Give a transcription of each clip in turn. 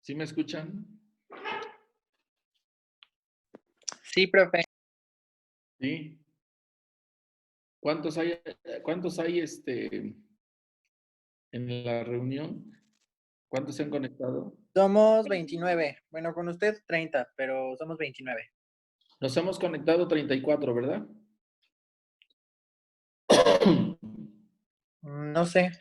¿Sí me escuchan? Sí, profe. Sí. ¿Cuántos hay en la reunión? ¿Cuántos se han conectado? Somos 29. Bueno, con usted 30, pero somos 29. Nos hemos conectado 34, ¿verdad? No sé.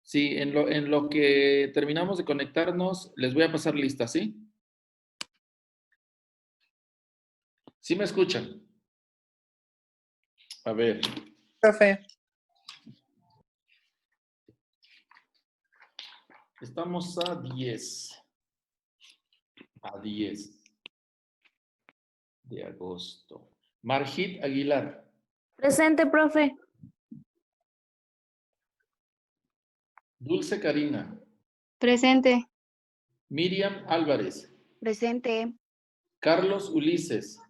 Sí, en lo que terminamos de conectarnos, les voy a pasar lista, ¿sí? ¿Sí me escuchan? A ver. Profe. Estamos a 10. A 10 de agosto. Margit Aguilar. Presente, profe. Dulce Karina. Presente. Miriam Álvarez. Presente. Carlos Ulises.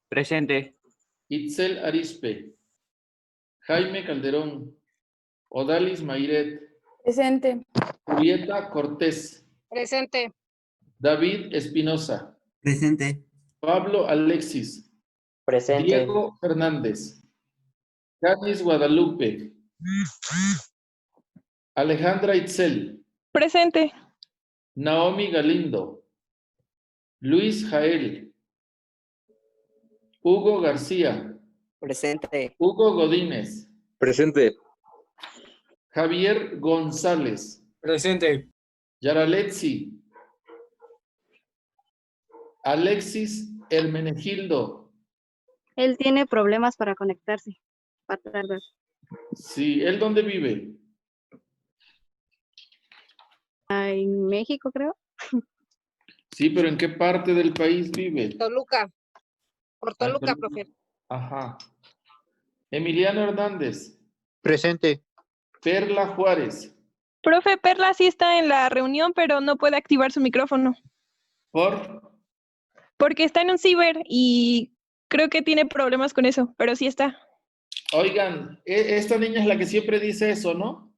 Presente. Itzel Arispe. Jaime Calderón. Odalis Mairet. Presente. Julieta Cortés. Presente. David Espinosa. Presente. Pablo Alexis. Presente. Diego Fernández. Canis Guadalupe. Alejandra Itzel. Presente. Naomi Galindo. Luis Jael. Hugo García. Presente. Hugo Godínez. Presente. Javier González. Presente. Yaraletzi. Alexis Hermenegildo. Él tiene problemas para conectarse. Va a tardar. Sí, ¿él dónde vive? En México, creo. Sí, pero ¿en qué parte del país vive? Toluca. Por Toluca, Toluca. profe. Ajá. Emiliano Hernández. Presente. Perla Juárez. Profe, Perla sí está en la reunión, pero no puede activar su micrófono. ¿Por? Porque está en un ciber y creo que tiene problemas con eso, pero sí está. Oigan, esta niña es la que siempre dice eso, ¿no?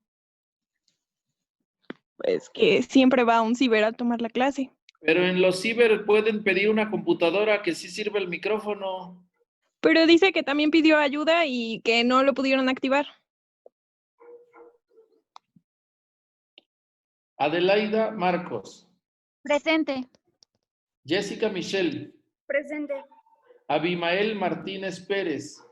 Pues que siempre va a un ciber a tomar la clase. Pero en los ciber pueden pedir una computadora que sí sirva el micrófono. Pero dice que también pidió ayuda y que no lo pudieron activar. Adelaida Marcos. Presente. Jessica Michelle. Presente. Abimael Martínez Pérez.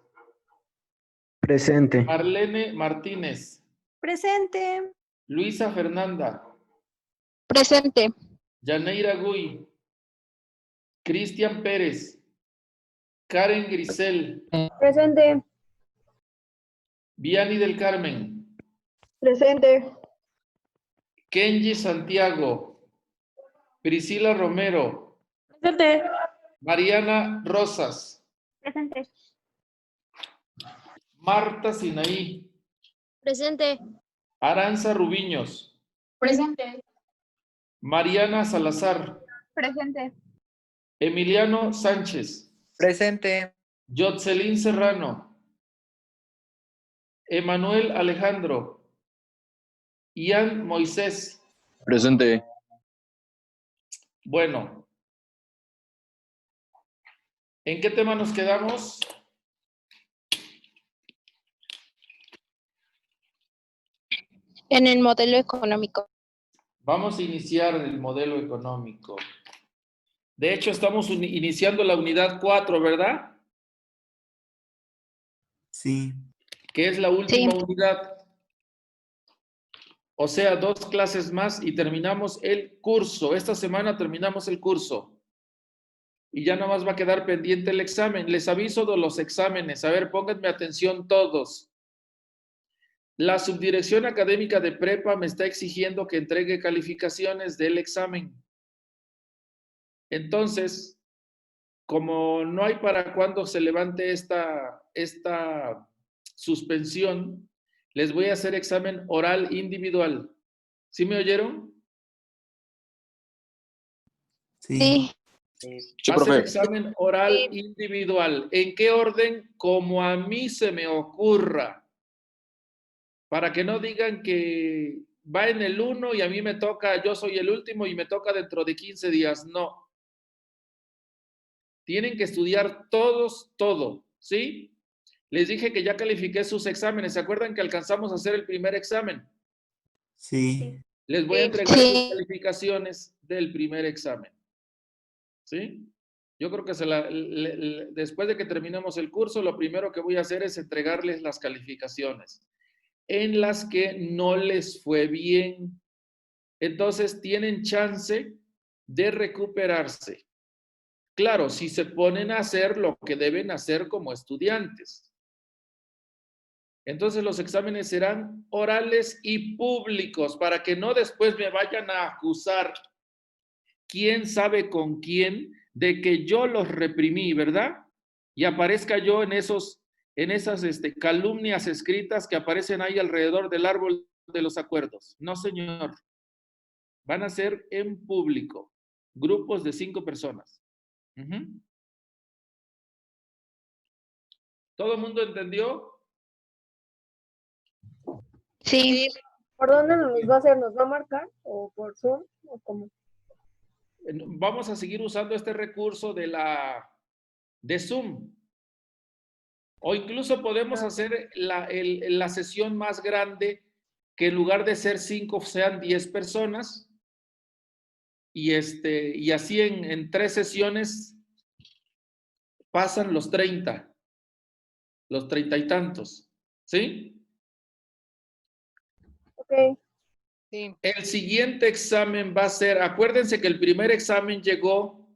Presente. Marlene Martínez. Presente. Luisa Fernanda. Presente. Yaneira Gui. Cristian Pérez. Karen Grisel. Presente. Viani del Carmen. Presente. Kenji Santiago. Priscila Romero. Presente. Mariana Rosas. Presente. Marta Sinaí. Presente. Aranza Rubiños. Presente. Mariana Salazar. Presente. Emiliano Sánchez. Presente. Yotzelín Serrano. Emanuel Alejandro. Ian Moisés. Presente. Bueno. ¿En qué tema nos quedamos? En el modelo económico. Vamos a iniciar el modelo económico. De hecho, estamos iniciando la unidad 4, ¿verdad? Sí. Que es la última unidad. O sea, 2 clases más y terminamos el curso. Esta semana terminamos el curso. Y ya nada más va a quedar pendiente el examen. Les aviso de los exámenes. A ver, pónganme atención todos. La subdirección académica de prepa me está exigiendo que entregue calificaciones del examen. Entonces, como no hay para cuándo se levante esta suspensión, les voy a hacer examen oral individual. ¿Sí me oyeron? Sí. Sí, Hacer profe. examen oral individual. ¿En qué orden? Como a mí se me ocurra. Para que no digan que va en el 1 y a mí me toca, yo soy el último y me toca dentro de 15 días. No. Tienen que estudiar todos, todo, ¿sí? Les dije que ya califiqué sus exámenes. ¿Se acuerdan que alcanzamos a hacer el primer examen? Sí. Les voy a entregar sus calificaciones del primer examen. ¿Sí? Yo creo que después de que terminemos el curso, lo primero que voy a hacer es entregarles las calificaciones en las que no les fue bien. Entonces, tienen chance de recuperarse. Claro, si se ponen a hacer lo que deben hacer como estudiantes. Entonces, los exámenes serán orales y públicos para que no después me vayan a acusar quién sabe con quién de que yo los reprimí, ¿verdad? Y aparezca yo en esas calumnias escritas que aparecen ahí alrededor del árbol de los acuerdos. No, señor. Van a ser en público, grupos de 5 personas. ¿Todo el mundo entendió? Sí. ¿Por dónde nos va a hacer? ¿Nos va a marcar? ¿O por Zoom? ¿O cómo? Vamos a seguir usando este recurso de Zoom. O incluso podemos hacer la sesión más grande, que en lugar de ser 5 sean 10 personas. Y así en 3 sesiones pasan los 30 y tantos. ¿Sí? Ok. Sí. El siguiente examen va a ser, acuérdense que el primer examen llegó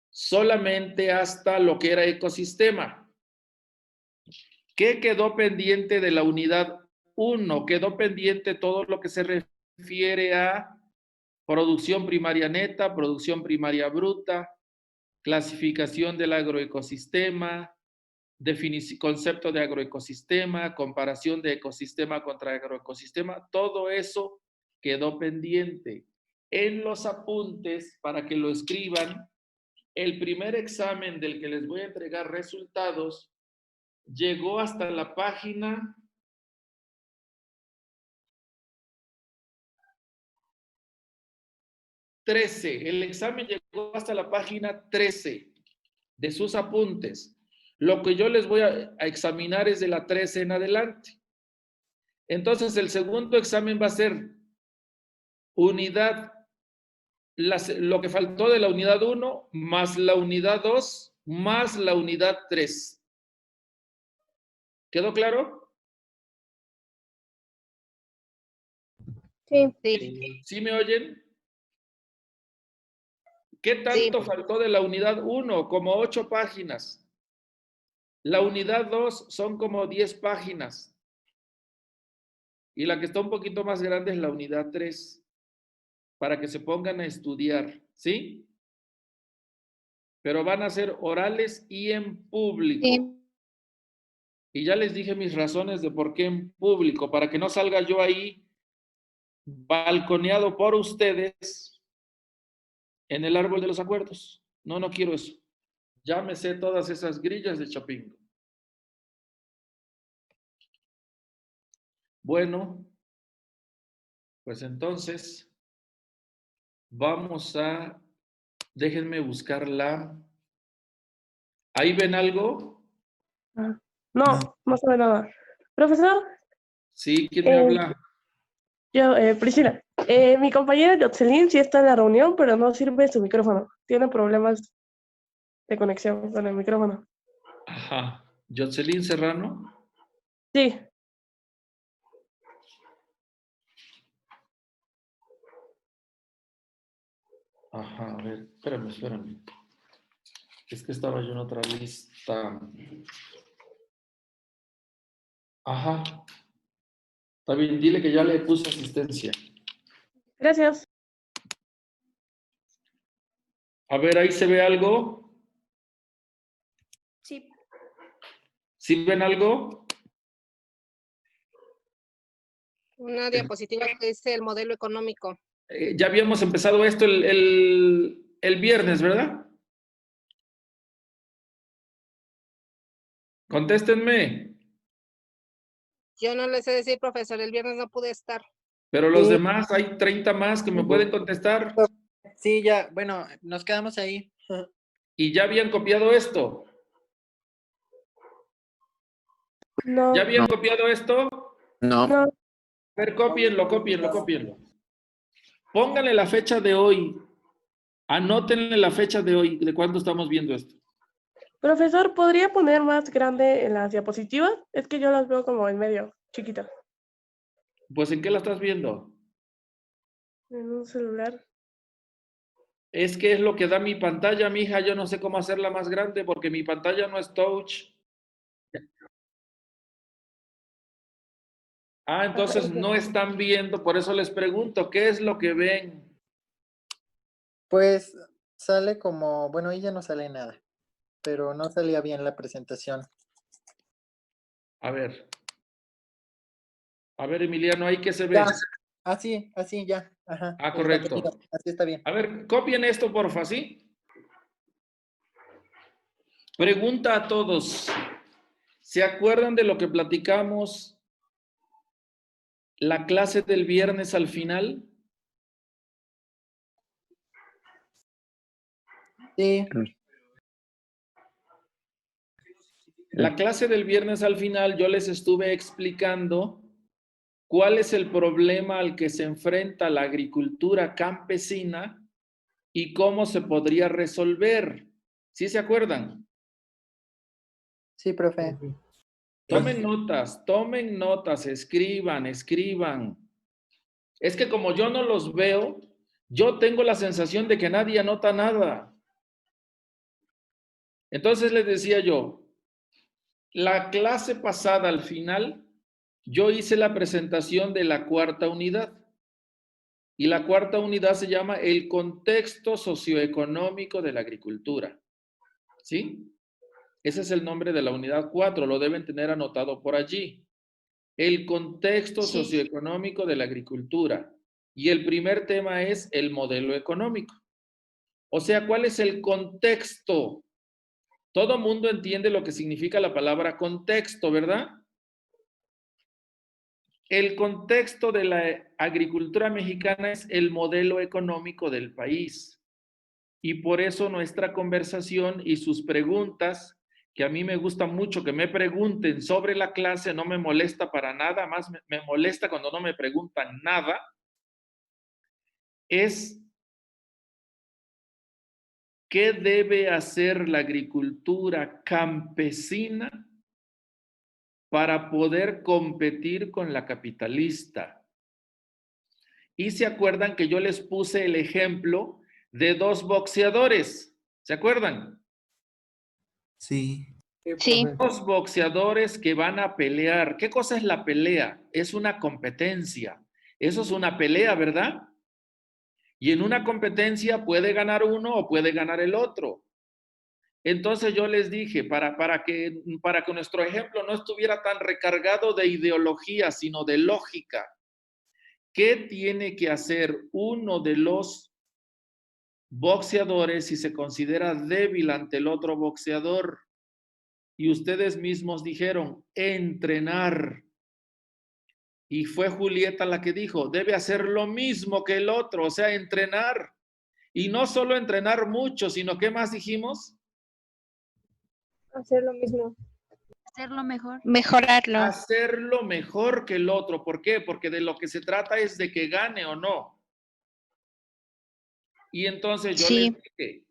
solamente hasta lo que era ecosistema. ¿Qué quedó pendiente de la unidad 1? Quedó pendiente todo lo que se refiere a producción primaria neta, producción primaria bruta, clasificación del agroecosistema, concepto de agroecosistema, comparación de ecosistema contra agroecosistema. Todo eso quedó pendiente. En los apuntes, para que lo escriban, el primer examen del que les voy a entregar resultados llegó hasta la página 13. El examen llegó hasta la página 13 de sus apuntes. Lo que yo les voy a examinar es de la 13 en adelante. Entonces, el segundo examen va a ser unidad, lo que faltó de la unidad 1, más la unidad 2, más la unidad 3. ¿Quedó claro? Sí. Sí. ¿Sí me oyen? ¿Qué tanto faltó de la unidad 1? Como 8 páginas. La unidad 2 son como 10 páginas. Y la que está un poquito más grande es la unidad 3, para que se pongan a estudiar, ¿sí? Pero van a ser orales y en público. Sí. Y ya les dije mis razones de por qué en público, para que no salga yo ahí balconeado por ustedes en el árbol de los acuerdos. No, no quiero eso. Ya me sé todas esas grillas de Chapingo. Bueno, pues entonces vamos a, déjenme buscarla. ¿Ahí ven algo? No, no sabe nada. Profesor, Sí, ¿quién me habla? yo, Priscila. Mi compañera Yotzelin sí está en la reunión, pero no sirve su micrófono. Tiene problemas de conexión con el micrófono. Ajá. ¿Yotzelin Serrano? Sí. Ajá, a ver, espérame. Es que estaba yo en otra lista. Ajá. Está bien, dile que ya le puse asistencia. Gracias. A ver, ahí se ve algo. Sí. ¿Sí ven algo? Una diapositiva que dice el modelo económico. Ya habíamos empezado esto el viernes, ¿verdad? Contéstenme. Yo no les sé decir, profesor, el viernes no pude estar. Pero los Sí. demás, hay 30 más que me pueden contestar Sí, ya, bueno, nos quedamos ahí. y ya habían copiado esto. No, ¿Ya habían copiado esto? No. no, A ver, cópienlo. Pónganle la fecha de hoy. Anótenle la fecha de hoy, de cuándo estamos viendo esto. profesor, ¿podría poner más grande en las diapositivas? Es que yo las veo como en medio, chiquitas, Pues, ¿en qué la estás viendo? en un celular. Es que es lo que da mi pantalla, mija. Yo no sé cómo hacerla más grande porque mi pantalla no es touch. Ah, entonces no están viendo, por eso les pregunto, ¿qué es lo que ven? Pues sale como, bueno, ahí ya no sale nada, pero no salía bien la presentación. A ver. A ver, Emiliano, ¿ahí qué se ve? Ya, así ya. Ajá. Ah, el correcto. contenido, así está bien. A ver, copien esto, porfa, ¿sí? Pregunta a todos. ¿Se acuerdan de lo que platicamos la clase del viernes al final? Sí, La clase del viernes al final yo les estuve explicando cuál es el problema al que se enfrenta la agricultura campesina y cómo se podría resolver. ¿Sí se acuerdan? sí, profe. Tomen notas, escriban. Es que como yo no los veo, yo tengo la sensación de que nadie anota nada. Entonces les decía yo, la clase pasada al final, yo hice la presentación de la cuarta unidad. Y la cuarta unidad se llama el contexto socioeconómico de la agricultura. ¿Sí? Ese es el nombre de la unidad 4, lo deben tener anotado por allí. El contexto socioeconómico de la agricultura. Y el primer tema es el modelo económico. O sea, ¿cuál es el contexto? Todo mundo entiende lo que significa la palabra contexto, ¿verdad? El contexto de la agricultura mexicana es el modelo económico del país. Y por eso nuestra conversación y sus preguntas, que a mí me gusta mucho que me pregunten sobre la clase, no me molesta para nada, más me molesta cuando no me preguntan nada, es ¿qué debe hacer la agricultura campesina para poder competir con la capitalista? Y se acuerdan que yo les puse el ejemplo de dos boxeadores, ¿se acuerdan? Sí. Sí. Dos boxeadores que van a pelear. ¿Qué cosa es la pelea? Es una competencia. Eso es una pelea, ¿verdad? Y en una competencia puede ganar uno o puede ganar el otro. Entonces yo les dije, para que nuestro ejemplo no estuviera tan recargado de ideología, sino de lógica, ¿qué tiene que hacer uno de los boxeadores si se considera débil ante el otro boxeador? Y ustedes mismos dijeron, entrenar. Y fue Julieta la que dijo, debe hacer lo mismo que el otro, o sea, entrenar. Y no solo entrenar mucho, sino ¿qué más dijimos? Hacer lo mismo. Hacerlo mejor. Mejorarlo. Hacerlo mejor que el otro. ¿Por qué? Porque de lo que se trata es de que gane o no. Y entonces yo les dije,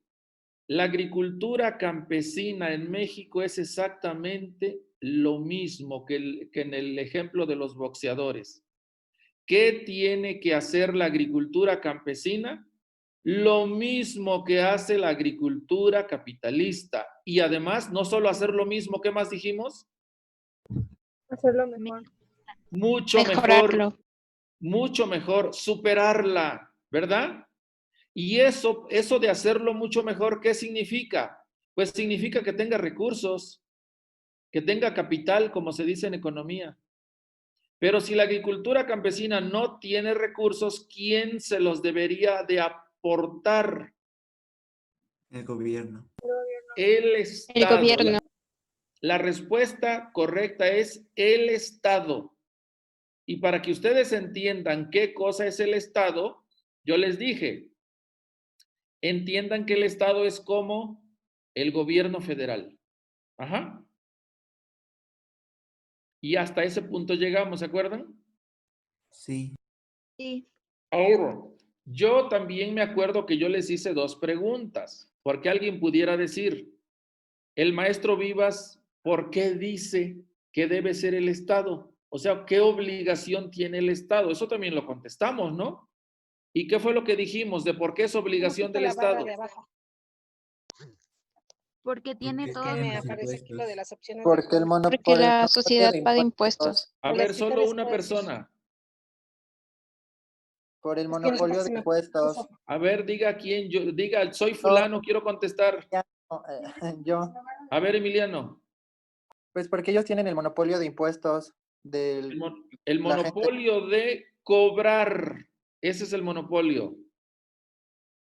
la agricultura campesina en México es exactamente lo mismo que en el ejemplo de los boxeadores. ¿Qué tiene que hacer la agricultura campesina? Lo mismo que hace la agricultura capitalista. Y además, no solo hacer lo mismo, ¿qué más dijimos? Hacerlo mejor. Mejorarlo. Mucho mejor, superarla, ¿verdad? Y eso de hacerlo mucho mejor, ¿qué significa? Pues significa que tenga recursos, que tenga capital, como se dice en economía. Pero si la agricultura campesina no tiene recursos, ¿quién se los debería de aportar? El gobierno. El El Estado. gobierno. La respuesta correcta es el Estado. Y para que ustedes entiendan qué cosa es el Estado, yo les dije, entiendan que el Estado es como el gobierno federal. Ajá. Y hasta ese punto llegamos, ¿se acuerdan? Sí. Sí. Ahora, yo también me acuerdo que yo les hice 2 preguntas, porque alguien pudiera decir, el maestro Vivas, ¿por qué dice que debe ser el Estado? O sea, ¿qué obligación tiene el Estado? Eso también lo contestamos, ¿no? ¿Y qué fue lo que dijimos de por qué es obligación del La barra Estado? de abajo, Porque tiene Porque que todos me los aparece aquí lo de impuestos. las opciones de Porque el cobro. monopolio. Porque la monopolio sociedad de paga impuestos. A Por ver, las solo fiscales una puedes- persona. Por el Es que no monopolio sé de si me- impuestos. A ver, diga quién, diga, soy fulano, quiero contestar. No, yo. A ver, Emiliano, Pues porque ellos tienen el monopolio de impuestos del. el La gente- monopolio de cobrar, ese es el monopolio.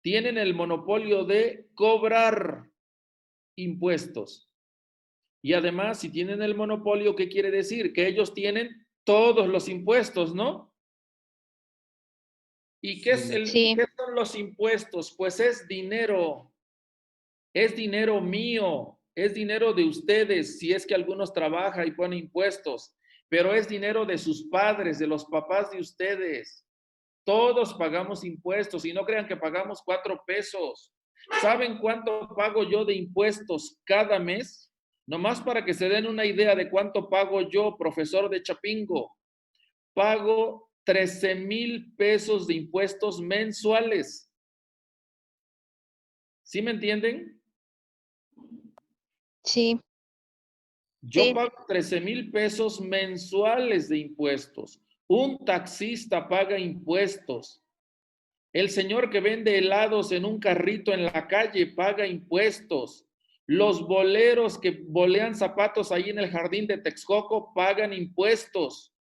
Tienen el monopolio de cobrar impuestos. Y además, si tienen el monopolio, ¿qué quiere decir? Que ellos tienen todos los impuestos, ¿no? ¿Y qué, Sí. Sí. qué son los impuestos? Pues es dinero mío, es dinero de ustedes, si es que algunos trabajan y ponen impuestos, pero es dinero de sus padres, de los papás de ustedes. Todos pagamos impuestos y no crean que pagamos 4 pesos. ¿Saben cuánto pago yo de impuestos cada mes? Nomás para que se den una idea de cuánto pago yo, profesor de Chapingo. Pago 13,000 pesos de impuestos mensuales. ¿Sí me entienden? Sí. Yo Sí. pago 13,000 pesos mensuales de impuestos. Un taxista paga impuestos. El señor que vende helados en un carrito en la calle paga impuestos. Los boleros que bolean zapatos ahí en el jardín de Texcoco pagan impuestos.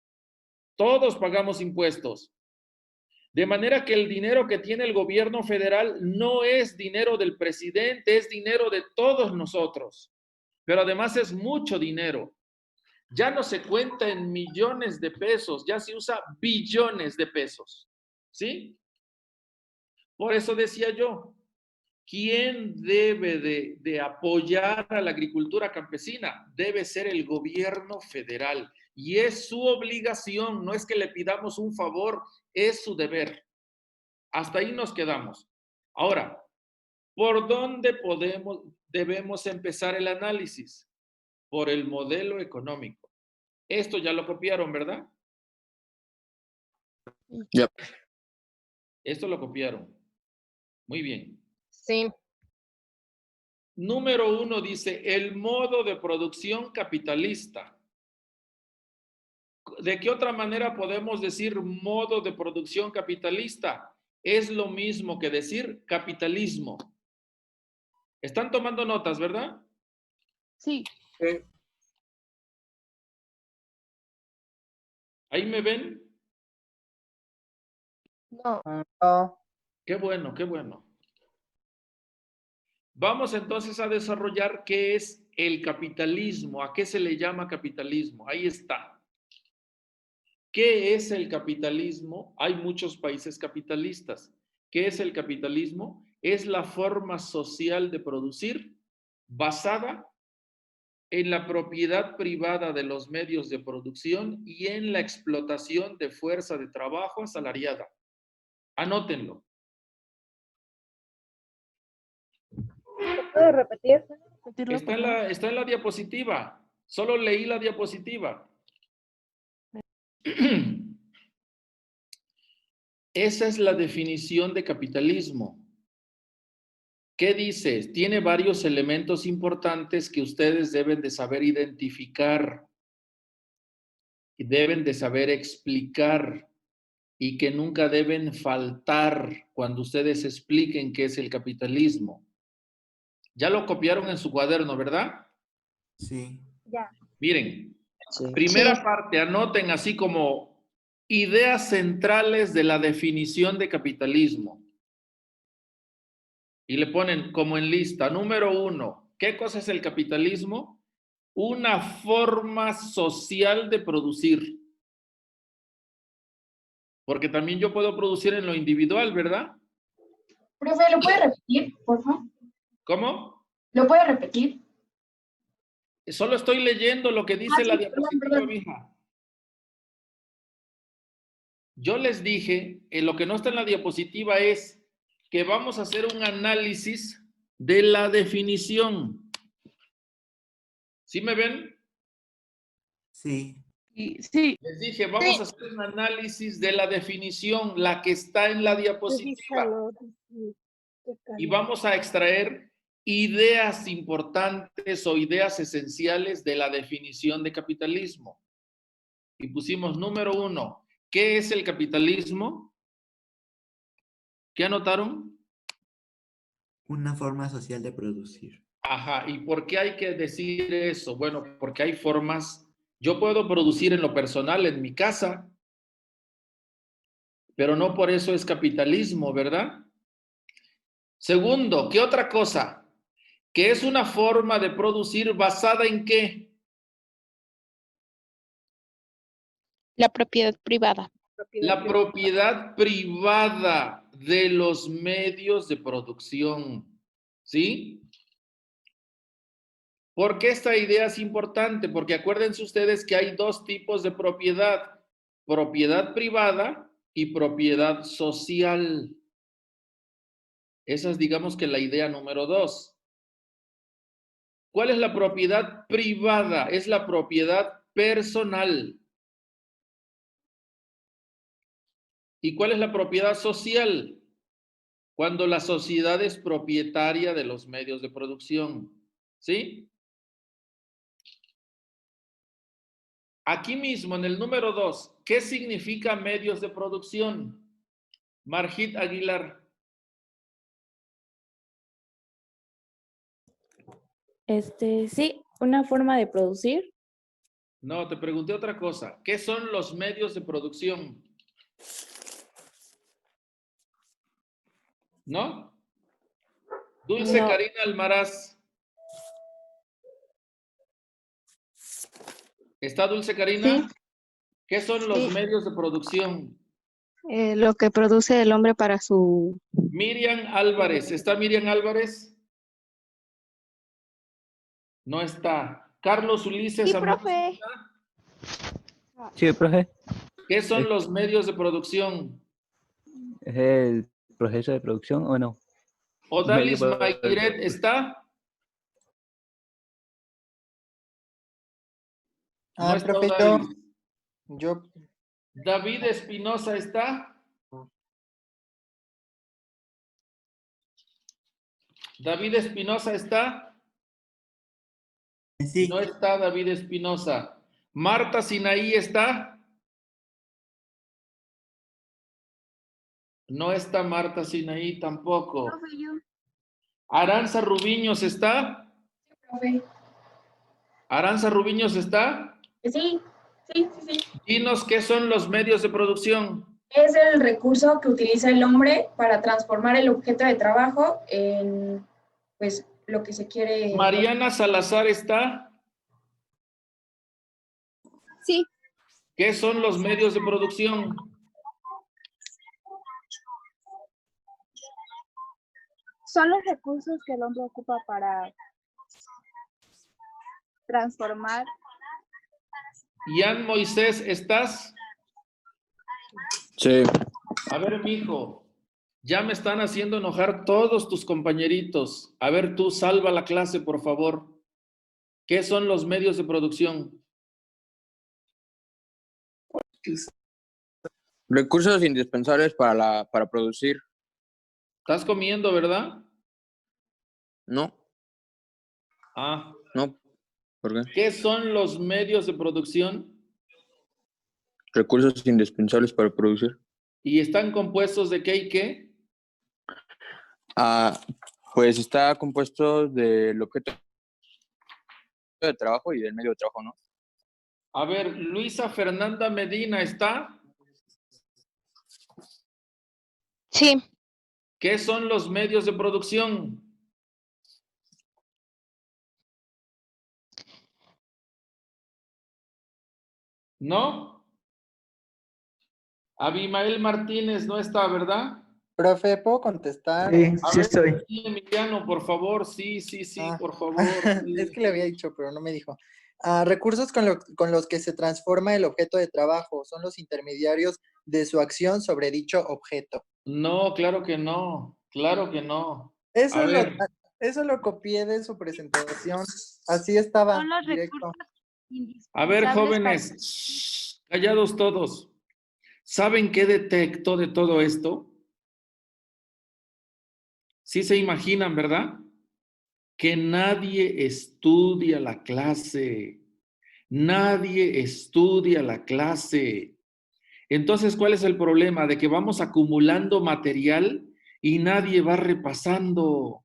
Todos pagamos impuestos. De manera que el dinero que tiene el gobierno federal no es dinero del presidente, es dinero de todos nosotros. Pero además es mucho dinero. Ya no se cuenta en millones de pesos, ya se usa billones de pesos. ¿Sí? Por eso decía yo, ¿quién debe de apoyar a la agricultura campesina? Debe ser el gobierno federal. Y es su obligación, no es que le pidamos un favor, es su deber. Hasta ahí nos quedamos. Ahora, ¿por dónde debemos empezar el análisis? Por el modelo económico. Esto ya lo copiaron, ¿verdad? Yep. Esto lo copiaron. Muy bien. Sí, Número 1 dice, el modo de producción capitalista. ¿De qué otra manera podemos decir modo de producción capitalista? Es lo mismo que decir capitalismo. Están tomando notas, ¿verdad? Sí. ¿Ahí me ven? No. No. Qué bueno, qué bueno. Vamos entonces a desarrollar qué es el capitalismo, a qué se le llama capitalismo. Ahí está. ¿Qué es el capitalismo? Hay muchos países capitalistas. ¿Qué es el capitalismo? Es la forma social de producir basada en la propiedad privada de los medios de producción y en la explotación de fuerza de trabajo asalariada. Anótenlo. ¿puedo repetir? Repetirlo, Está por favor. está en la diapositiva. Solo leí la diapositiva. Esa es la definición de capitalismo. ¿Qué dice? Tiene varios elementos importantes que ustedes deben de saber identificar y deben de saber explicar y que nunca deben faltar cuando ustedes expliquen qué es el capitalismo. Ya lo copiaron en su cuaderno, ¿verdad? Sí. Miren, primera Sí. parte, anoten así como ideas centrales de la definición de capitalismo. Y le ponen como en lista, número 1, ¿qué cosa es el capitalismo? Una forma social de producir. Porque también yo puedo producir en lo individual, ¿verdad? Profe, ¿lo puede repetir, por favor? ¿Cómo? ¿Lo puede repetir? Solo estoy leyendo lo que dice Sí, la perdón, diapositiva, perdón. mija. Yo les dije, lo que no está en la diapositiva es que vamos a hacer un análisis de la definición. ¿Sí me ven? Sí. Sí, Les dije, vamos a hacer un análisis de la definición, la que está en la diapositiva. Y vamos a extraer ideas importantes o ideas esenciales de la definición de capitalismo. Y pusimos número 1, ¿qué es el capitalismo? ¿Qué anotaron? Una forma social de producir. Ajá, ¿y por qué hay que decir eso? Bueno, porque hay formas, yo puedo producir en lo personal, en mi casa, pero no por eso es capitalismo, ¿verdad? Segundo, ¿qué otra cosa? Que es una forma de producir basada en qué? La propiedad privada. La propiedad privada de los medios de producción, ¿sí? ¿Por qué esta idea es importante? Porque acuérdense ustedes que hay dos tipos de propiedad privada y propiedad social. Esa es, digamos que la idea número 2. ¿Cuál es la propiedad privada? Es la propiedad personal. ¿Y cuál es la propiedad social? Cuando la sociedad es propietaria de los medios de producción. ¿Sí? Aquí mismo, en el número 2, ¿qué significa medios de producción? Margit Aguilar. Sí, una forma de producir. No, te pregunté otra cosa. ¿Qué son los medios de producción? ¿No? Dulce No. Karina Almaraz. ¿Está Dulce Karina? Sí. ¿Qué son los Sí. medios de producción? Lo que produce el hombre para su... Miriam Álvarez. ¿Está Miriam Álvarez? No está. Carlos Ulises Sí, Ambrosio, profe. ¿está? Sí, profe. ¿Qué son los medios de producción? ¿Es el proceso de producción o no? Odalis Medio- Mayret, ¿está? No está profe, Odalis. yo, David Espinosa, ¿está? David Espinosa, ¿está? Sí. No está David Espinosa. Marta Sinaí, ¿está? No está Marta Sinaí tampoco. Profe, yo. Aranza Rubiños, ¿está? Profe. Aranza Rubiños, ¿está? Sí. Dinos qué son los medios de producción. Es el recurso que utiliza el hombre para transformar el objeto de trabajo en, pues, lo que se quiere. Mariana Salazar, ¿está? Sí. ¿Qué son los medios de producción? Son los recursos que el hombre ocupa para transformar. Ian Moisés, ¿estás? Sí. A ver, mijo, ya me están haciendo enojar todos tus compañeritos. A ver, tú salva la clase, por favor. ¿Qué son los medios de producción? Recursos indispensables para producir. ¿Estás comiendo, verdad? No, Ah, no. ¿Por qué? ¿qué son los medios de producción? Recursos indispensables para producir. ¿Y están compuestos de qué y qué? Pues está compuesto del objeto de trabajo y del medio de trabajo, ¿no? A ver, Luisa Fernanda Medina, ¿está? Sí. ¿Qué son los medios de producción? ¿No? Abimael Martínez no está, ¿verdad? Profe, ¿puedo contestar? Sí, A sí ver, estoy. sí, Emiliano, por favor, sí, Ah. por favor. sí. Es que le había dicho, pero no me dijo. Recursos con los que se transforma el objeto de trabajo son los intermediarios de su acción sobre dicho objeto. No, claro que no, claro que no. Eso, A ver, eso lo copié de su presentación. Así estaba, Son los directo. recursos a ver, indispensables jóvenes, shh, callados todos. ¿Saben qué detectó de todo esto? Sí se imaginan, ¿verdad? Que nadie estudia la clase. Nadie estudia la clase. Entonces, ¿cuál es el problema? De que vamos acumulando material y nadie va repasando.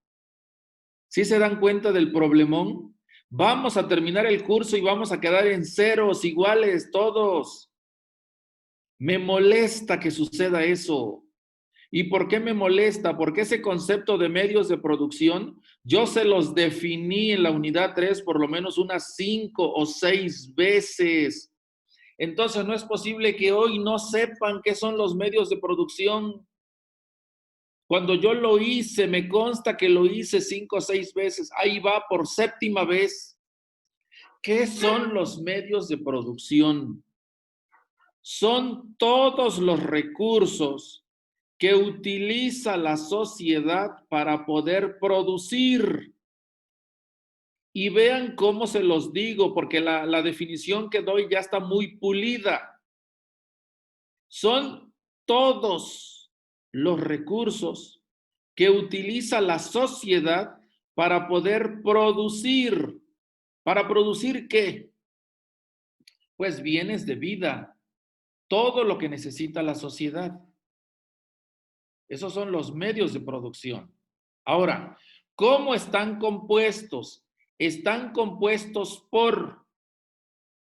¿Sí se dan cuenta del problemón? Vamos a terminar el curso y vamos a quedar en ceros iguales todos. Me molesta que suceda eso. ¿Y por qué me molesta? Porque ese concepto de medios de producción, yo se los definí en la unidad 3 por lo menos unas 5 o 6 veces. Entonces no es posible que hoy no sepan qué son los medios de producción. Cuando yo lo hice, me consta que lo hice 5 o 6 veces. Ahí va por 7ª vez. ¿Qué son los medios de producción? Son todos los recursos que utiliza la sociedad para poder producir. Y vean cómo se los digo, porque la definición que doy ya está muy pulida. Son todos los recursos que utiliza la sociedad para poder producir. ¿Para producir qué? Pues bienes de vida, todo lo que necesita la sociedad. Esos son los medios de producción. Ahora, ¿cómo están compuestos? Están compuestos por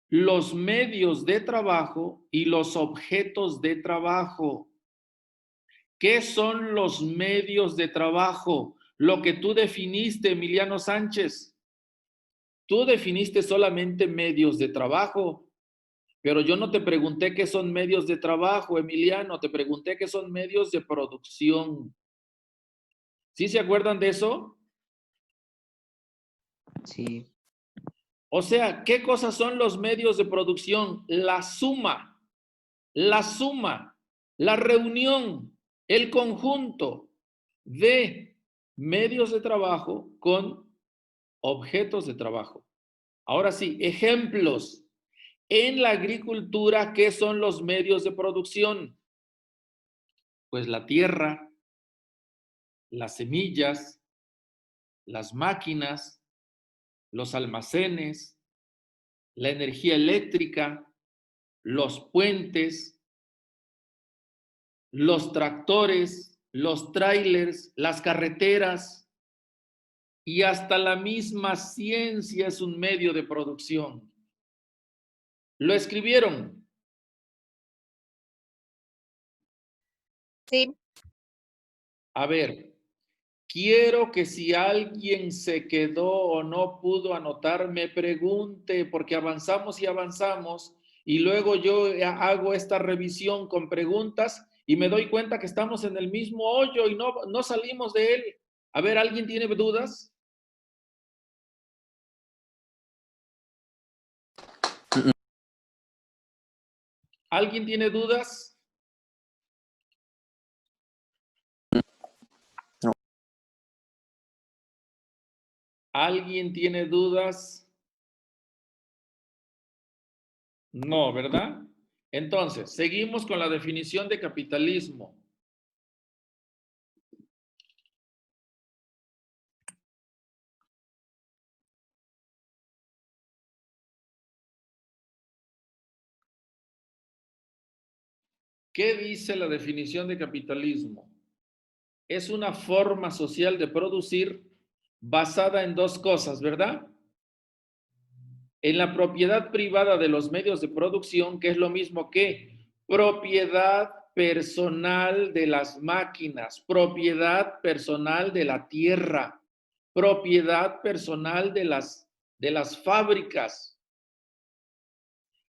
los medios de trabajo y los objetos de trabajo. ¿Qué son los medios de trabajo? Lo que tú definiste, Emiliano Sánchez. Tú definiste solamente medios de trabajo. Pero yo no te pregunté qué son medios de trabajo, Emiliano, te pregunté qué son medios de producción. ¿Sí se acuerdan de eso? Sí. O sea, ¿qué cosas son los medios de producción? La suma, la reunión, el conjunto de medios de trabajo con objetos de trabajo. Ahora sí, ejemplos. En la agricultura, ¿qué son los medios de producción? Pues la tierra, las semillas, las máquinas, los almacenes, la energía eléctrica, los puentes, los tractores, los trailers, las carreteras y hasta la misma ciencia es un medio de producción. ¿Lo escribieron? Sí. A ver, quiero que si alguien se quedó o no pudo anotar, me pregunte, porque avanzamos y avanzamos, y luego yo hago esta revisión con preguntas y me doy cuenta que estamos en el mismo hoyo y no salimos de él. A ver, ¿alguien tiene dudas? ¿Alguien tiene dudas? No. ¿Alguien tiene dudas? No, ¿verdad? Entonces, seguimos con la definición de capitalismo. ¿Qué dice la definición de capitalismo? Es una forma social de producir basada en dos cosas, ¿verdad? En la propiedad privada de los medios de producción, que es lo mismo que propiedad personal de las máquinas, propiedad personal de la tierra, propiedad personal de las fábricas.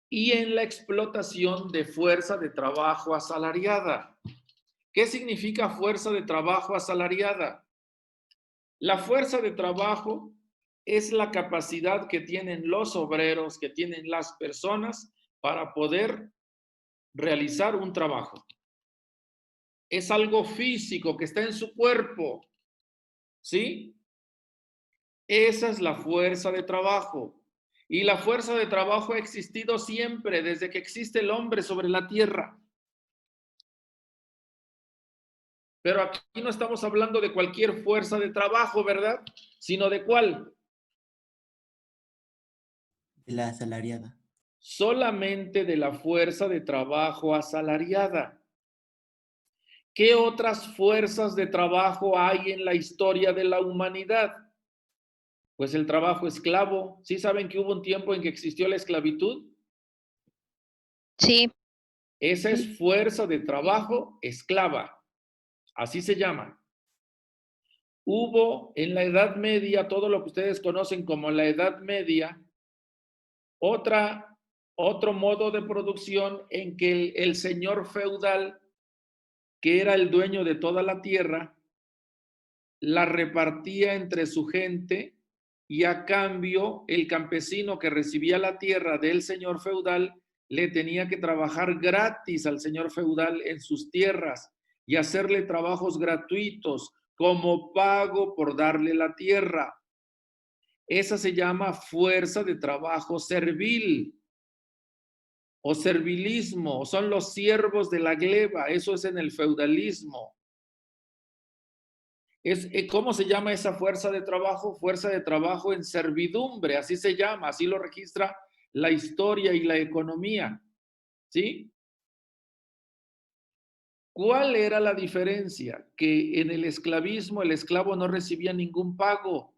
y en la explotación de fuerza de trabajo asalariada. ¿Qué significa fuerza de trabajo asalariada? La fuerza de trabajo es la capacidad que tienen los obreros, que tienen las personas para poder realizar un trabajo. Es algo físico que está en su cuerpo, ¿sí? Esa es la fuerza de trabajo. Y la fuerza de trabajo ha existido siempre, desde que existe el hombre sobre la tierra. Pero aquí no estamos hablando de cualquier fuerza de trabajo, ¿verdad? Sino de ¿cuál? De la asalariada. Solamente de la fuerza de trabajo asalariada. ¿Qué otras fuerzas de trabajo hay en la historia de la humanidad? Pues el trabajo esclavo. ¿Sí saben que hubo un tiempo en que existió la esclavitud? Sí. Esa es fuerza de trabajo esclava. Así se llama. Hubo en la Edad Media, todo lo que ustedes conocen como la Edad Media, otro modo de producción en que el señor feudal, que era el dueño de toda la tierra, la repartía entre su gente y a cambio el campesino que recibía la tierra del señor feudal le tenía que trabajar gratis al señor feudal en sus tierras y hacerle trabajos gratuitos como pago por darle la tierra. Esa se llama fuerza de trabajo servil o servilismo, son los siervos de la gleba, eso es en el feudalismo. ¿Cómo se llama esa fuerza de trabajo? Fuerza de trabajo en servidumbre, así se llama, así lo registra la historia y la economía, ¿sí? ¿Cuál era la diferencia? Que en el esclavismo el esclavo no recibía ningún pago.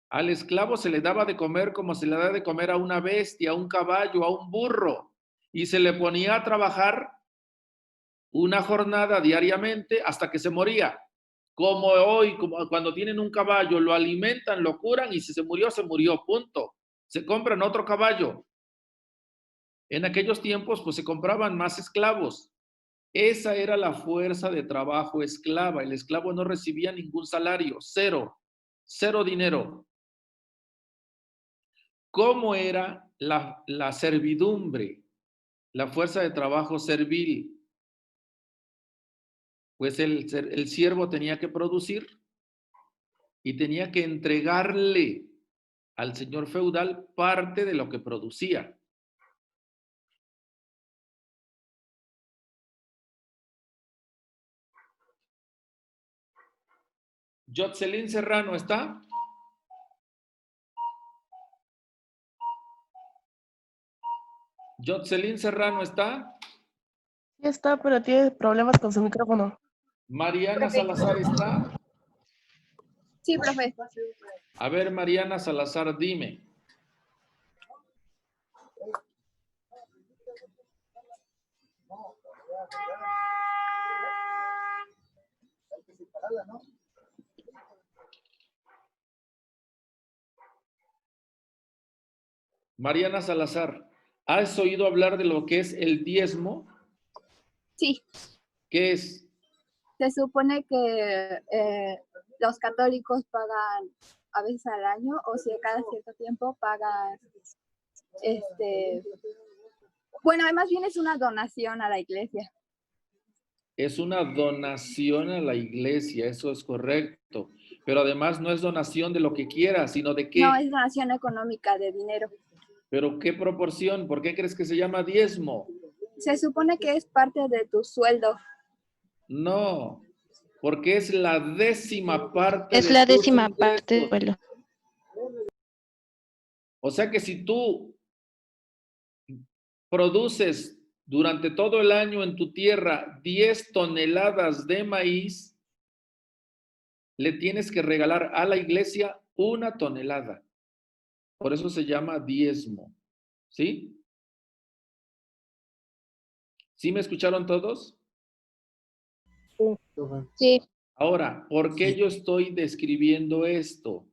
Al esclavo se le daba de comer como se le da de comer a una bestia, a un caballo, a un burro, y se le ponía a trabajar una jornada diariamente hasta que se moría. Como hoy, como cuando tienen un caballo, lo alimentan, lo curan y si se murió, punto. Se compran otro caballo. En aquellos tiempos, pues se compraban más esclavos. Esa era la fuerza de trabajo esclava. El esclavo no recibía ningún salario, cero dinero. ¿Cómo era la servidumbre? La fuerza de trabajo servil. Pues el siervo tenía que producir y tenía que entregarle al señor feudal parte de lo que producía. Jotzelyn Serrano, ¿está? Jotzelyn Serrano, ¿está? Sí está, pero tiene problemas con su micrófono. Mariana Salazar, ¿está? Sí, profe. A ver, Mariana Salazar, dime. Mariana Salazar, ¿has oído hablar de lo que es el diezmo? Sí, ¿Qué es? se supone que los católicos pagan a veces al año o si cada cierto tiempo pagan, bueno, además bien es una donación a la iglesia. Es una donación a la iglesia, eso es correcto. Pero además no es donación de lo que quieras, sino de qué. No, es donación económica de dinero. ¿Pero qué proporción? ¿Por qué crees que se llama diezmo? Se supone que es parte de tu sueldo. No, porque es la 10ª parte. Es la 10ª parte del sueldo. O sea que si tú produces durante todo el año en tu tierra 10 toneladas de maíz, le tienes que regalar a la iglesia 1 tonelada. Por eso se llama diezmo. ¿Sí? ¿Sí me escucharon todos? Sí. Ahora, ¿por qué yo estoy describiendo esto?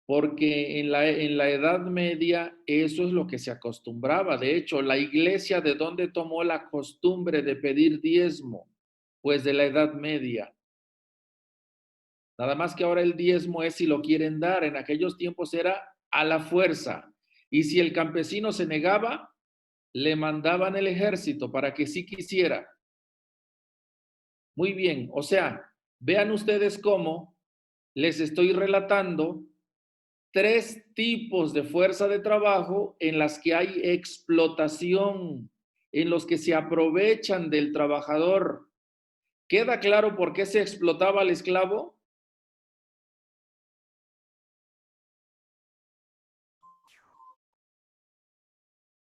Porque en la Edad Media eso es lo que se acostumbraba. De hecho, la iglesia, ¿de dónde tomó la costumbre de pedir diezmo? Pues de la Edad Media. Nada más que ahora el diezmo es si lo quieren dar. En aquellos tiempos era a la fuerza. Y si el campesino se negaba, le mandaban el ejército para que sí quisiera. Muy bien, o sea, vean ustedes cómo les estoy relatando 3 tipos de fuerza de trabajo en las que hay explotación, en los que se aprovechan del trabajador. ¿Queda claro por qué se explotaba al esclavo?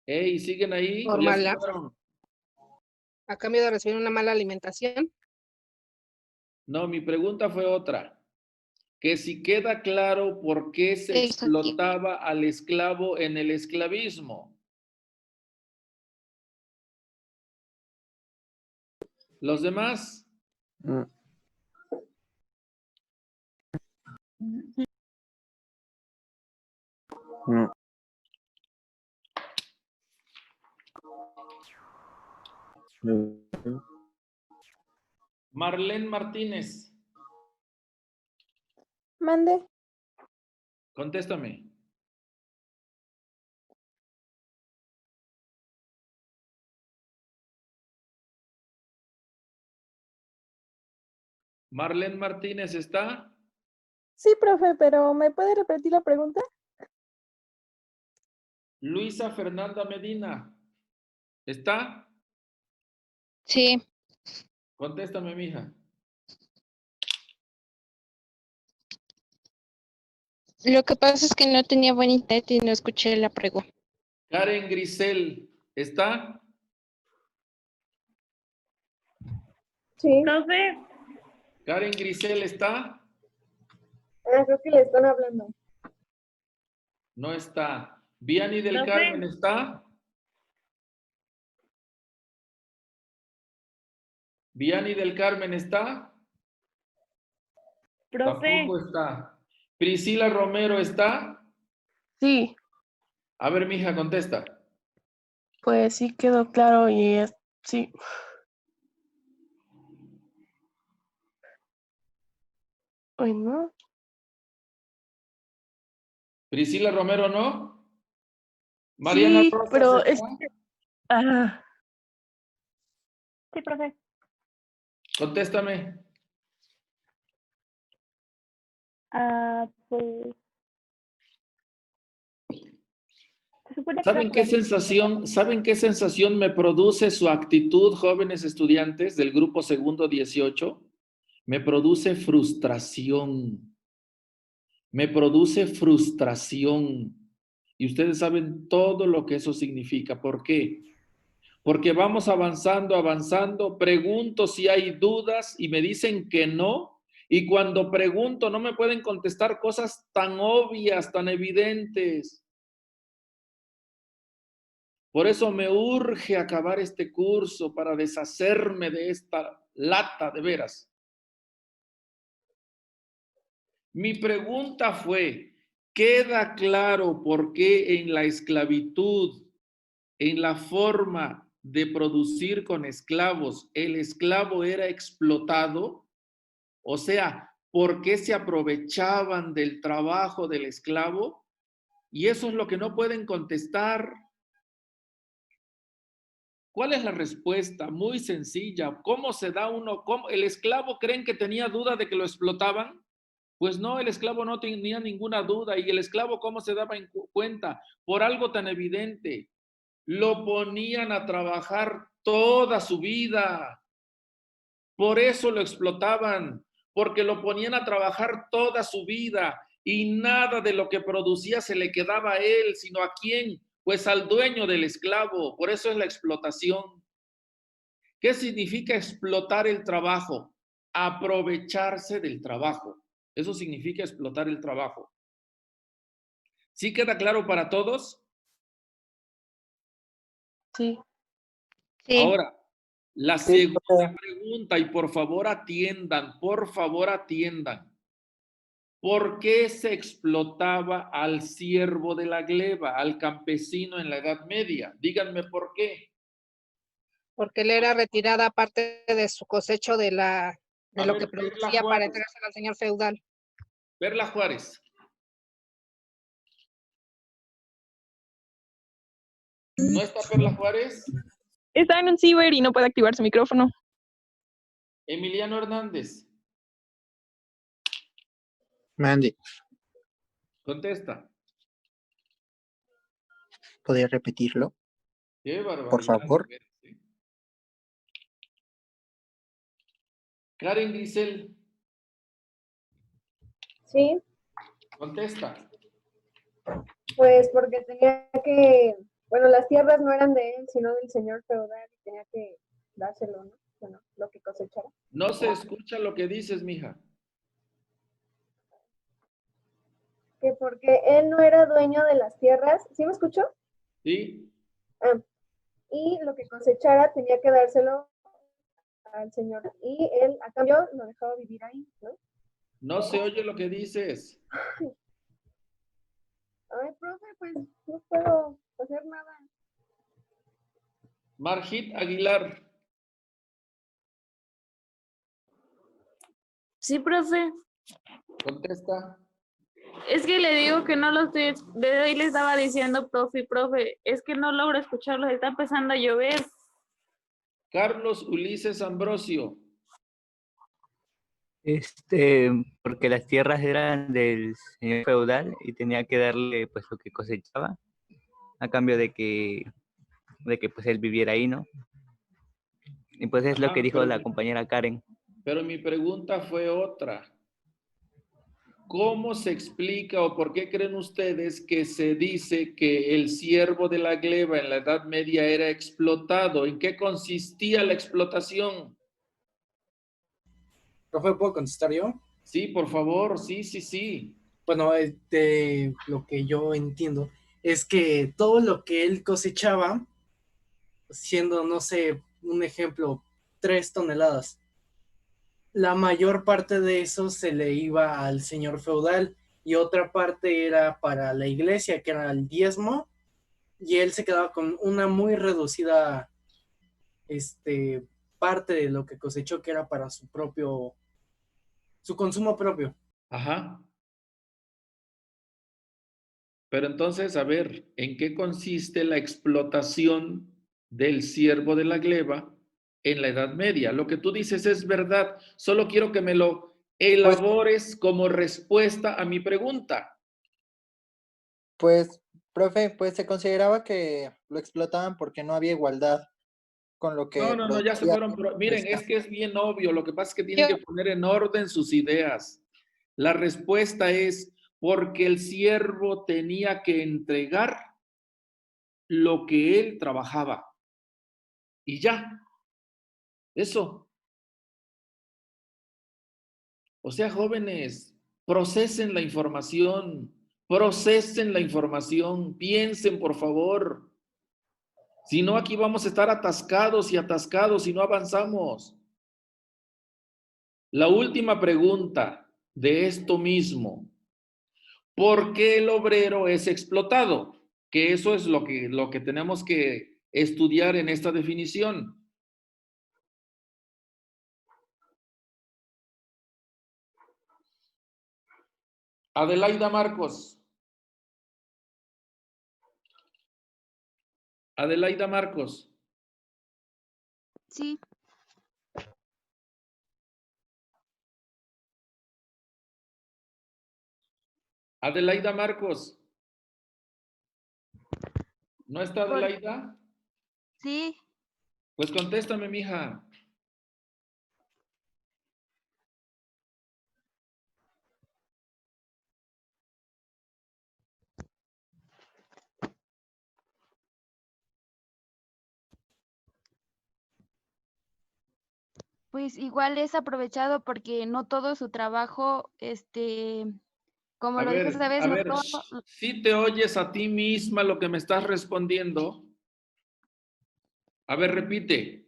Ey, ¿siguen ahí? ¿O ya se fueron? A cambio de recibir una mala alimentación. No, mi pregunta fue otra. Que si queda claro por qué se explotaba al esclavo en el esclavismo. ¿Los demás? No. Marlene Martínez, Mande. contéstame. Marlene Martínez, ¿está? Sí, profe, pero ¿me puede repetir la pregunta? Luisa Fernanda Medina, ¿está? Sí, Contéstame, mija. lo que pasa es que no tenía buen internet y no escuché la pregunta. Karen Grisel, ¿está? Sí. Profe. Karen Grisel, ¿está? Creo que le están hablando. No está. Vianney del Profe. Carmen, ¿está? Vianney del Carmen, ¿está? Profe. Tampoco está. Priscila Romero, ¿está? Sí, A ver, mija, contesta. pues sí quedó claro y sí. Bueno. Priscila Romero, ¿no? Mariana Sí, Rosas, pero ¿está? es que... Ah. Sí, profe. Contéstame. Pues... se supone que ¿Saben qué sensación me produce su actitud, jóvenes estudiantes del grupo segundo 18? Me produce frustración. Me produce frustración. Y ustedes saben todo lo que eso significa. ¿Por qué? Porque vamos avanzando, avanzando. Pregunto si hay dudas y me dicen que no. Y cuando pregunto no me pueden contestar cosas tan obvias, tan evidentes. Por eso me urge acabar este curso para deshacerme de esta lata, de veras. Mi pregunta fue, ¿queda claro por qué en la esclavitud, en la forma de producir con esclavos, el esclavo era explotado? O sea, ¿por qué se aprovechaban del trabajo del esclavo? Y eso es lo que no pueden contestar. ¿Cuál es la respuesta? Muy sencilla. ¿Cómo se da uno? ¿El esclavo creen que tenía duda de que lo explotaban? Pues no, el esclavo no tenía ninguna duda. ¿Y el esclavo cómo se daba cuenta? Por algo tan evidente. Lo ponían a trabajar toda su vida. Por eso lo explotaban, porque lo ponían a trabajar toda su vida y nada de lo que producía se le quedaba a él, sino a quién, pues al dueño del esclavo. Por eso es la explotación. ¿Qué significa explotar el trabajo? Aprovecharse del trabajo. Eso significa explotar el trabajo. ¿Sí queda claro para todos? Sí. sí. Ahora, la segunda pregunta, y por favor atiendan, por favor atiendan. ¿Por qué se explotaba al siervo de la gleba, al campesino en la Edad Media? Díganme por qué. Porque él era retirada parte de su cosecho de A lo ver, que Perla producía para Juárez. entregárselo al señor feudal. Perla Juárez. ¿No está Perla Juárez? Está en un ciber y no puede activar su micrófono. Emiliano Hernández. Mandy, Contesta. ¿podría repetirlo? Qué barbaridad. Por favor. Karen Grisel. Sí, Contesta. pues porque tenía que, bueno, las tierras no eran de él, sino del señor feudal, y tenía que dárselo, ¿no? Bueno, lo que cosechara. No se escucha lo que dices, mija. Que porque él no era dueño de las tierras, ¿sí me escuchó? ¿Sí? Ah, y lo que cosechara tenía que dárselo al señor, y él a cambio lo dejaba vivir ahí, ¿no? No se oye lo que dices. Ay, profe, pues no puedo hacer nada. Margit Aguilar. Sí, profe. Contesta. Es que le digo que no lo estoy, de hoy le estaba diciendo, profe, es que no logro escucharlo, está empezando a llover. Carlos Ulises Ambrosio. Porque las tierras eran del señor feudal y tenía que darle pues lo que cosechaba a cambio de que pues él viviera ahí, ¿no? Y pues es lo que dijo la compañera Karen. Pero mi pregunta fue otra. ¿Cómo se explica o por qué creen ustedes que se dice que el siervo de la gleba en la Edad Media era explotado? ¿En qué consistía la explotación? Profe, ¿puedo contestar yo? Sí, por favor, sí. Bueno, lo que yo entiendo es que todo lo que él cosechaba, siendo, no sé, un ejemplo, 3 toneladas, la mayor parte de eso se le iba al señor feudal y otra parte era para la iglesia, que era el diezmo, y él se quedaba con una muy reducida parte de lo que cosechó, que era para su consumo propio. Ajá. Pero entonces, a ver, ¿en qué consiste la explotación del siervo de la gleba en la Edad Media? Lo que tú dices es verdad. Solo quiero que me lo elabores como respuesta a mi pregunta. Pues, profe, pues se consideraba que lo explotaban porque no había igualdad con lo que No, ya se producía. fueron. Miren, es que es bien obvio. Lo que pasa es que tienen que poner en orden sus ideas. La respuesta es porque el siervo tenía que entregar lo que él trabajaba. Y ya. Eso. O sea, jóvenes, procesen la información, piensen, por favor. Si no, aquí vamos a estar atascados y no avanzamos. La última pregunta de esto mismo. ¿Por qué el obrero es explotado? Que eso es lo que tenemos que estudiar en esta definición. Adelaida Marcos. Adelaida Marcos. Sí. Adelaida Marcos. ¿No está Adelaida? Sí. Pues contéstame, mija. Pues igual es aprovechado porque no todo su trabajo, como lo dijo esa vez, A no ver, todo. ¿sí te oyes a ti misma lo que me estás respondiendo? A ver, repite.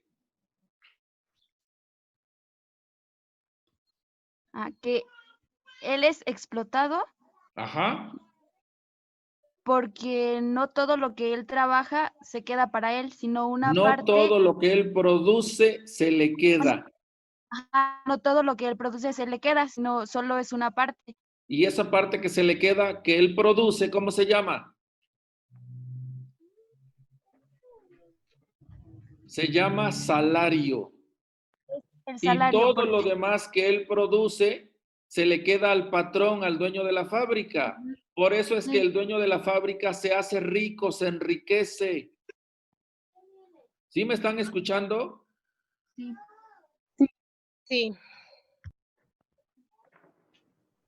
Que él es explotado Ajá. porque no todo lo que él trabaja se queda para él, sino una No parte, todo lo que él produce se le queda. no todo lo que él produce se le queda, sino solo es una parte. Y esa parte que se le queda, que él produce, ¿cómo se llama? Se llama salario. El Y salario, todo porque lo demás que él produce se le queda al patrón, al dueño de la fábrica. Por eso es que el dueño de la fábrica se hace rico, se enriquece. ¿Sí me están escuchando? sí. Sí.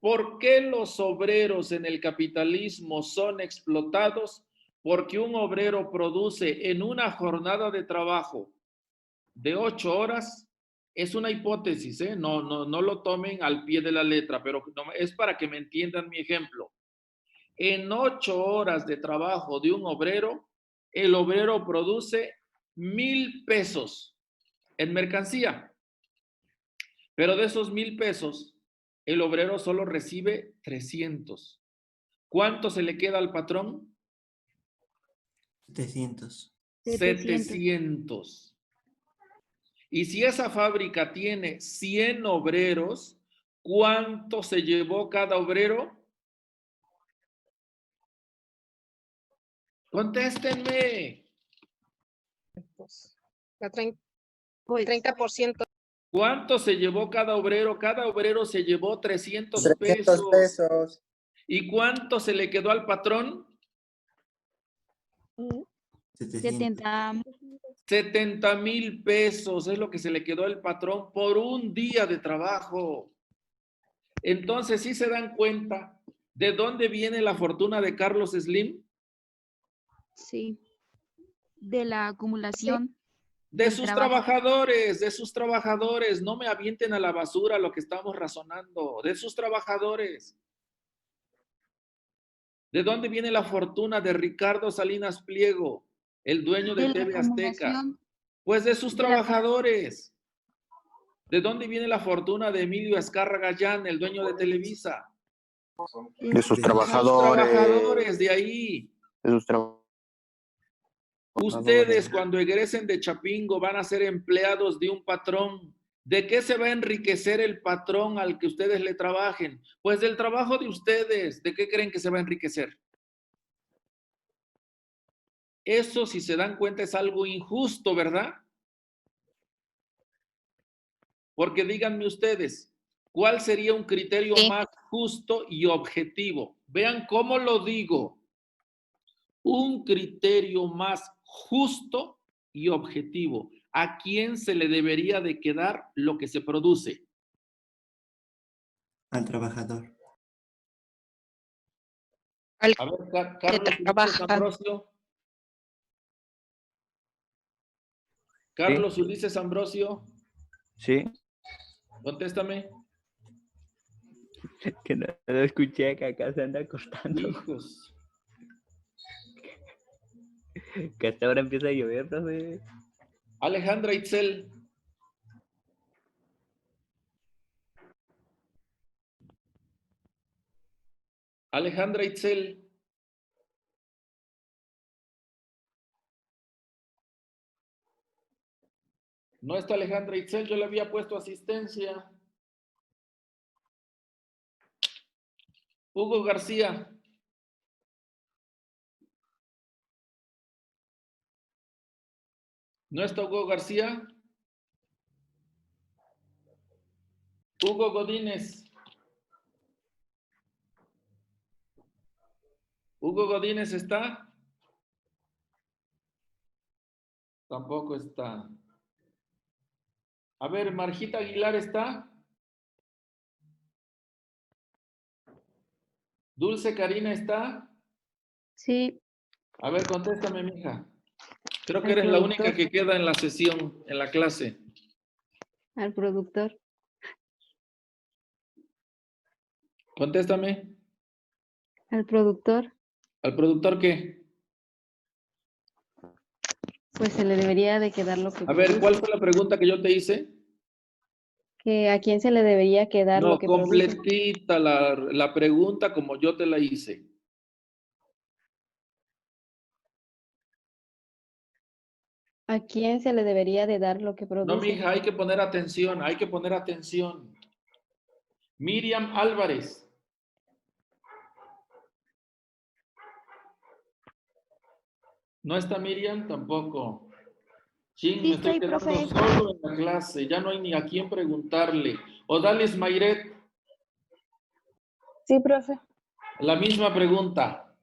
¿Por qué los obreros en el capitalismo son explotados? Porque un obrero produce en una jornada de trabajo de 8 horas, es una hipótesis, ¿eh? No lo tomen al pie de la letra, pero es para que me entiendan mi ejemplo. En 8 horas de trabajo de un obrero, el obrero produce 1,000 pesos en mercancía. Pero de esos 1,000 pesos, el obrero solo recibe 300. ¿Cuánto se le queda al patrón? 700. 700. Y si esa fábrica tiene 100 obreros, ¿cuánto se llevó cada obrero? Contéstenme. La 30%. ¿Cuánto se llevó cada obrero? Cada obrero se llevó 300 300 pesos. ¿Y cuánto se le quedó al patrón? 70,000 pesos es lo que se le quedó al patrón por un día de trabajo. Entonces, ¿sí se dan cuenta de dónde viene la fortuna de Carlos Slim? Sí, de la acumulación. De del sus trabajo. trabajadores, no me avienten a la basura lo que estamos razonando, de sus trabajadores. ¿De dónde viene la fortuna de Ricardo Salinas Pliego, el dueño de De la TV Azteca? acumulación. Pues de sus trabajadores. ¿De dónde viene la fortuna de Emilio Azcárraga Gallán, el dueño de Televisa? De sus De sus trabajadores. trabajadores, de ahí. De sus trabajadores. Ustedes cuando egresen de Chapingo van a ser empleados de un patrón. ¿De qué se va a enriquecer el patrón al que ustedes le trabajen? Pues del trabajo de ustedes. ¿De qué creen que se va a enriquecer? Eso, si se dan cuenta, es algo injusto, ¿verdad? Porque díganme ustedes, ¿cuál sería un criterio más justo y objetivo? Vean cómo lo digo. Un criterio más justo y objetivo. ¿A quién se le debería de quedar lo que se produce? Al trabajador. A ver, Carlos Ulises Ambrosio. Carlos Ulises Ambrosio. Sí. Contéstame. Que no lo escuché, que acá se anda cortando. Hijos. Que hasta ahora empieza a llover, profe. Alejandra Itzel. Alejandra Itzel. No está Alejandra Itzel, yo le había puesto asistencia. Hugo García. ¿No está Hugo García? Hugo Godínez. ¿Hugo Godínez está? Tampoco está. A ver, Margita Aguilar está. Dulce Karina está. Sí. A ver, contéstame, mija. Creo que Al eres la productor. única que queda en la sesión, en la clase. Al productor. Contéstame. Al productor, ¿Al productor qué? pues se le debería de quedar lo que A ver, produce. ¿cuál fue la pregunta que yo te hice? Que a quién se le debería quedar No, lo que produce. completita la pregunta como yo te la hice. ¿A quién se le debería de dar lo que No, produce? mija, hay que poner atención, hay que poner atención. Miriam Álvarez. ¿No está Miriam? Tampoco. Chin, Sí me estoy estoy, quedando profe. solo en la clase, ya no hay ni a quién preguntarle. Odalis Mayret, Sí, profe. la misma pregunta.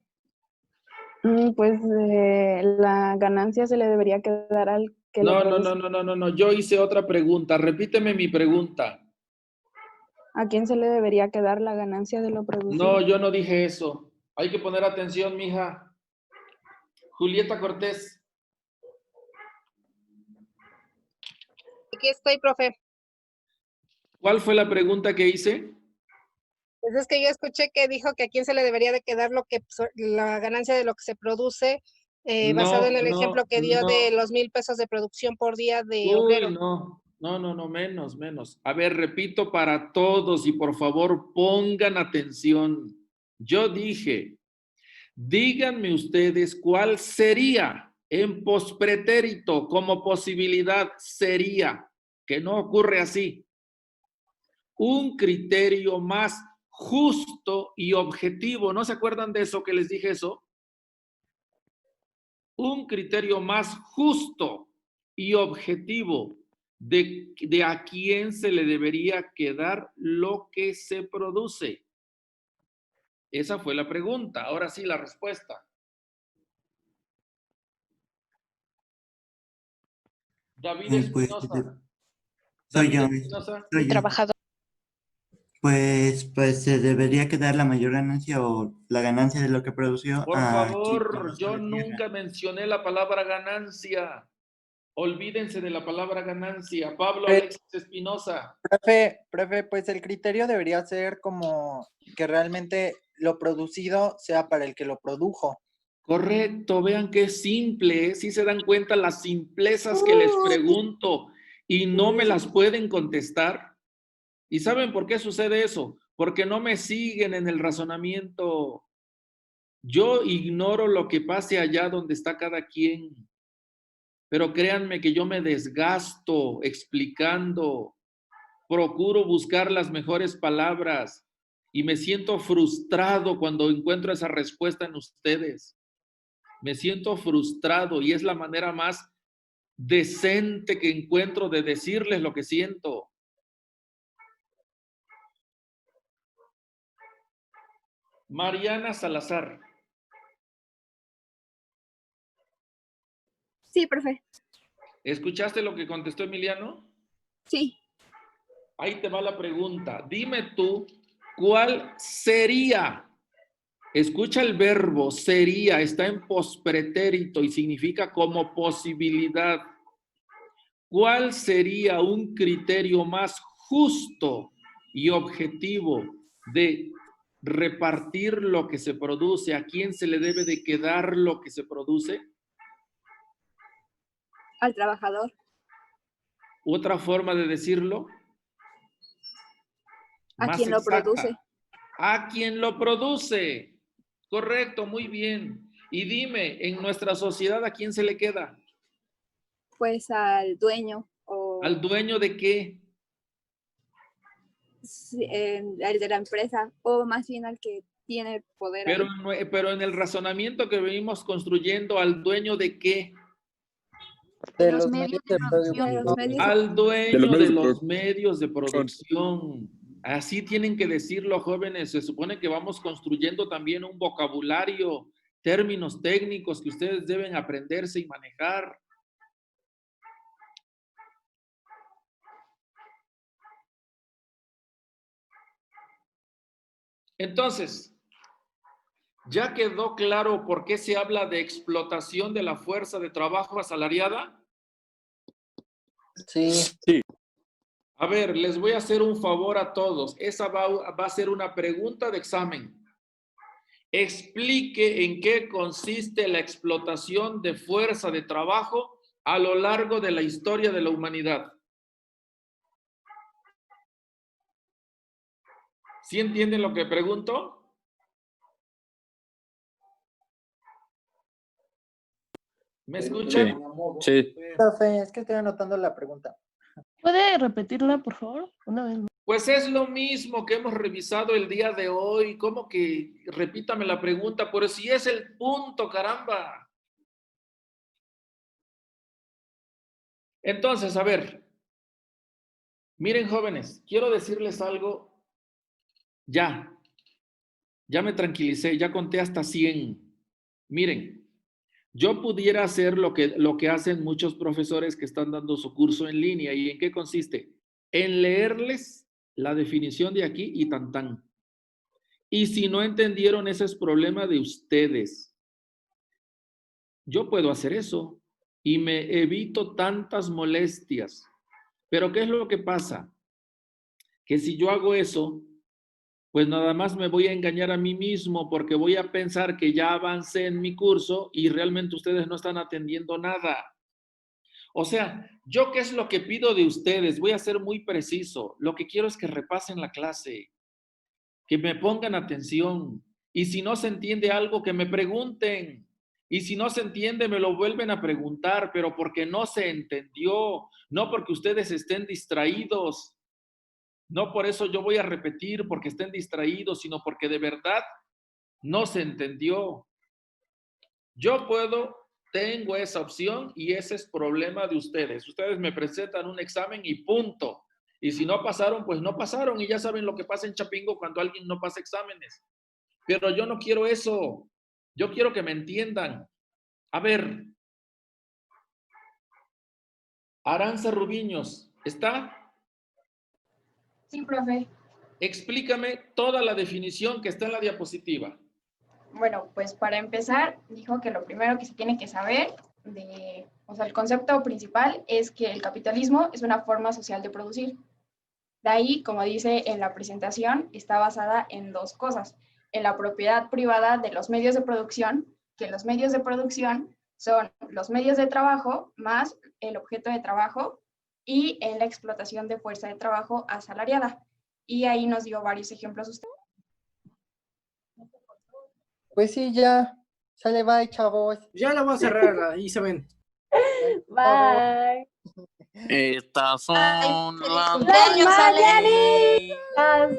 Pues la ganancia se le debería quedar al que lo produce. No, yo hice otra pregunta, repíteme mi pregunta. ¿A quién se le debería quedar la ganancia de lo producido? No, yo no dije eso. Hay que poner atención, mija. Julieta Cortés. Aquí estoy, profe. ¿Cuál fue la pregunta que hice? Pues es que yo escuché que dijo que a quién se le debería de quedar la ganancia de lo que se produce, basado en el ejemplo que dio de los 1,000 pesos de producción por día de obrero. No, menos. A ver, repito para todos y por favor pongan atención. Yo dije, díganme ustedes cuál sería en pospretérito como posibilidad sería, que no ocurre así, un criterio más justo y objetivo. ¿No se acuerdan de eso que les dije eso? Un criterio más justo y objetivo de a quién se le debería quedar lo que se produce. Esa fue la pregunta. Ahora sí, la respuesta. David Pues, Espinosa. soy yo. El trabajador. Pues se debería quedar la mayor ganancia o la ganancia de lo que produció Por a quien favor, trabajó yo la tierra. nunca mencioné la palabra ganancia. Olvídense de la palabra ganancia. Pablo Alexis Espinosa. Profe, pues el criterio debería ser como que realmente lo producido sea para el que lo produjo. Correcto, vean qué simple, si se dan cuenta las simplezas que les pregunto y no me las pueden contestar. ¿Y saben por qué sucede eso? Porque no me siguen en el razonamiento. Yo ignoro lo que pase allá donde está cada quien. Pero créanme que yo me desgasto explicando, procuro buscar las mejores palabras y me siento frustrado cuando encuentro esa respuesta en ustedes. Me siento frustrado y es la manera más decente que encuentro de decirles lo que siento. Mariana Salazar. Sí, profe. ¿Escuchaste lo que contestó Emiliano? Sí. Ahí te va la pregunta. Dime tú, ¿cuál sería? Escucha el verbo sería, está en pospretérito y significa como posibilidad. ¿Cuál sería un criterio más justo y objetivo de repartir lo que se produce? ¿A quién se le debe de quedar lo que se produce? Al trabajador. ¿Otra forma de decirlo? A quien lo produce. A quien lo produce. Correcto, muy bien. Y dime, en nuestra sociedad, ¿a quién se le queda? Pues al dueño. ¿Al dueño de qué? El de la empresa, o más bien al que tiene poder. Pero en el razonamiento que venimos construyendo, ¿al dueño de qué? De los medios de producción. Al dueño de los medios de producción. Así tienen que decirlo, jóvenes. Se supone que vamos construyendo también un vocabulario, términos técnicos que ustedes deben aprenderse y manejar. Entonces, ¿ya quedó claro por qué se habla de explotación de la fuerza de trabajo asalariada? Sí. A ver, les voy a hacer un favor a todos. Esa va a ser una pregunta de examen. Explique en qué consiste la explotación de fuerza de trabajo a lo largo de la historia de la humanidad. ¿Sí entienden lo que pregunto? ¿Me escuchan? Sí. Profe, es que estoy anotando la pregunta. ¿Puede repetirla, por favor? Una vez más. Pues es lo mismo que hemos revisado el día de hoy. ¿Cómo que repítame la pregunta? Pero si es el punto, caramba. Entonces, a ver. Miren, jóvenes, quiero decirles algo. Ya me tranquilicé, ya conté hasta 100. Miren, yo pudiera hacer lo que hacen muchos profesores que están dando su curso en línea. ¿Y en qué consiste? En leerles la definición de aquí y tan tan. Y si no entendieron, ese es problema de ustedes. Yo puedo hacer eso y me evito tantas molestias. Pero ¿qué es lo que pasa? Que si yo hago eso, pues nada más me voy a engañar a mí mismo porque voy a pensar que ya avancé en mi curso y realmente ustedes no están atendiendo nada. O sea, ¿yo qué es lo que pido de ustedes? Voy a ser muy preciso. Lo que quiero es que repasen la clase, que me pongan atención. Y si no se entiende algo, que me pregunten. Y si no se entiende, me lo vuelven a preguntar, pero porque no se entendió, no porque ustedes estén distraídos. No por eso yo voy a repetir porque estén distraídos, sino porque de verdad no se entendió. Yo tengo esa opción y ese es problema de ustedes. Ustedes me presentan un examen y punto. Y si no pasaron, pues no pasaron y ya saben lo que pasa en Chapingo cuando alguien no pasa exámenes. Pero yo no quiero eso. Yo quiero que me entiendan. A ver, Aranza Rubiños, ¿está? Sí, profe. Explícame toda la definición que está en la diapositiva. Bueno, pues para empezar, dijo que lo primero que se tiene que saber el concepto principal es que el capitalismo es una forma social de producir. De ahí, como dice en la presentación, está basada en dos cosas. En la propiedad privada de los medios de producción, que los medios de producción son los medios de trabajo más el objeto de trabajo, y en la explotación de fuerza de trabajo asalariada. Y ahí nos dio varios ejemplos usted. Pues sí, ya. Sale, bye, chavos. Ya la voy a cerrar, ahí se ven. Bye. Estas son las ¡Las Marianitas!